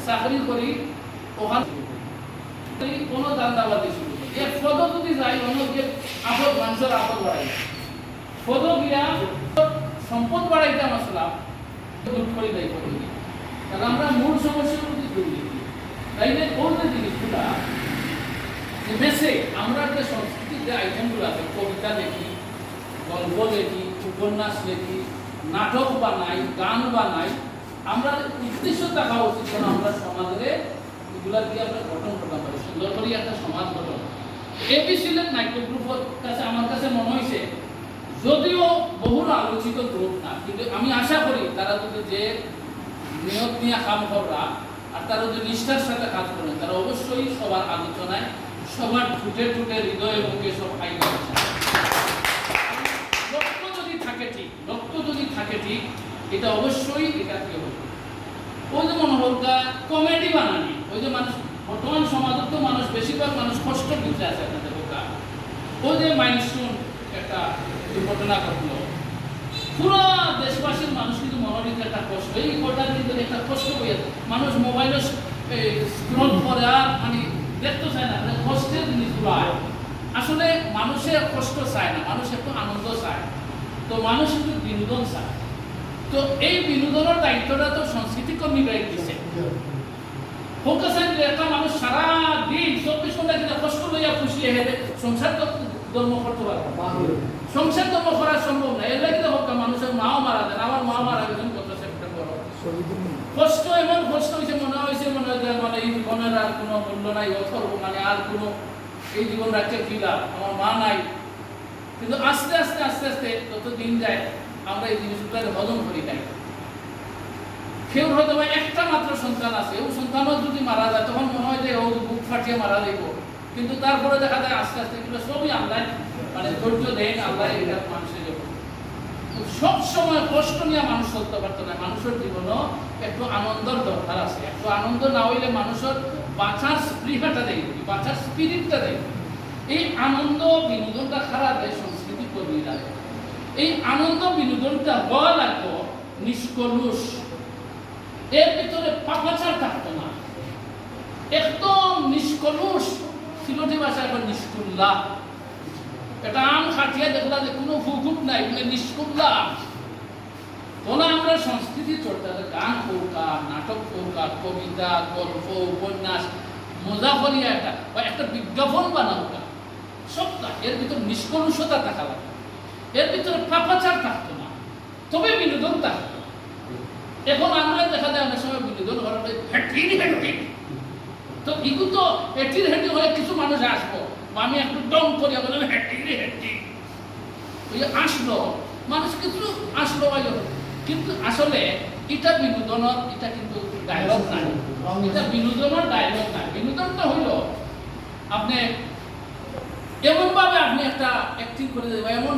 চাকরি করি ওখানে কোনো দান্দাবাদি শুরু করি এক পদ যদি যাই অন্য যে আপদ মানুষের আপদ বাড়াই পদ গিয়া সম্পদ বাড়াইতে আসলাম লুট করে দেয় পদ কারণ আমরা মূল সমস্যার প্রতি জড়িয়ে দিই তাইলে কোন জিনিসগুলা যে বেসে আমরা যে সংস্কৃতির যে আইটেমগুলো আছে কবিতা লেখি গল্প লেখি উপন্যাস লেখি নাটক বানাই গান বানাই আমরা উদ্দেশ্য দেখা উচিত যেন আমরা সমাজে এগুলা দিয়ে আমরা গঠন করতে পারি সুন্দর করে একটা সমাজ গঠন এবিসিলেট নাইট্রো গ্রুপের কাছে আমার কাছে মনে হয়েছে যদিও বহুল আলোচিত গ্রুপ না কিন্তু আমি আশা করি তারা যদি যে নিয়ত নিয়ে কাম করা আর তারা যদি নিষ্ঠার সাথে কাজ করেন তারা অবশ্যই সবার আলোচনায় সবার ঠুটে ঠুটে হৃদয়ে মুখে সব আইডিয়া লক্ষ্য যদি থাকে ঠিক এটা অবশ্যই এটা কি হবে ওই যে মনে হোক কমেডি বানানি ওই যে মানুষ বর্তমান সমাজে তো মানুষ বেশিরভাগ মানুষ কষ্ট দিতে আছে আপনাদের হোক ওই যে মাইলস্টোন একটা দুর্ঘটনা ঘটলো পুরো দেশবাসীর মানুষ কিন্তু মনোনীত একটা কষ্ট এই কটার কিন্তু একটা কষ্ট হয়ে মানুষ মোবাইলে স্ক্রল করে আর মানে দেখতে চায় না মানে কষ্টের জিনিসগুলো হয় আসলে মানুষের কষ্ট চায় না মানুষ একটু আনন্দ চায় তো মানুষ একটু বিনোদন চায় তো এই বিনোদনের দায়িত্বটা তো সংস্কৃতি কর্মীরাই দিচ্ছে ফোকাসের একটা মানুষ সারা দিন 24 ঘন্টা কিন্তু কষ্ট লইয়া খুশি হেরে সংসার ধর্ম করতে পারবে সংসার ধর্ম করা সম্ভব না এর লাগে হোক মানুষের মাও মারা দেন আমার মা মারা গেছেন গত সেপ্টেম্বর কষ্ট এমন কষ্ট হয়েছে মনে হয় মানে এই জীবনের আর কোনো মূল্য নাই অথর্ব মানে আর কোনো এই জীবন রাখতে ফিরা আমার মা নাই কিন্তু আস্তে আস্তে যত দিন যায় আমরা এই জিনিসগুলো হজম করি নাই কেউ হয়তো একটা মাত্র সন্তান আছে ও সন্তানও যদি মারা যায় তখন মনে হয় যে ও বুক ফাটিয়ে মারা যাইব কিন্তু তারপরে দেখা যায় আস্তে এগুলো সবই আল্লাহ মানে ধৈর্য দেন আল্লাহ এটা মানুষের যখন সব সময় কষ্ট নিয়ে মানুষ চলতে পারতো না মানুষের জীবনও একটু আনন্দের দরকার আছে একটু আনন্দ না হইলে মানুষের বাঁচার স্পৃহাটা দেয় বাঁচার স্পিরিটটা দেয় এই আনন্দ বিনোদনটা খারাপ দেয় সংস্কৃতি কর্মীরা এই আনন্দ বিনোদনটা হওয়া লাগতো নিষ্কলুষ এর ভিতরে পাপাচার থাকতো না একদম নিষ্কলুষ সিলটি ভাষা এখন নিষ্কুল্লা এটা আম খাটিয়া দেখলা যে কোনো হুকুম নাই বলে নিষ্কুল্লা বলে আমরা সংস্কৃতি চর্চা গান কৌকা নাটক কৌকা কবিতা গল্প উপন্যাস মজা করিয়া একটা বিজ্ঞাপন বানাওকা সবটা এর ভিতর নিষ্কলুষতা থাকা লাগে এর ভিতরে পাপাচার থাকতো না তবে বিনোদন থাকতো এখন আমরা দেখা যায় অনেক সময় বিনোদন করার তো এগুলো তো হেঁটির হেঁটি হয়ে কিছু মানুষ আসবো আমি একটু ডং করিয়া বললাম হেঁটি আসলো মানুষ কিছু আসলো কিন্তু আসলে এটা বিনোদনের এটা কিন্তু ডায়লগ নাই এটা বিনোদনের ডায়লগ নাই বিনোদনটা হইল আপনি এমন ভাবে আপনি একটা অ্যাক্টিং করে দেবেন এমন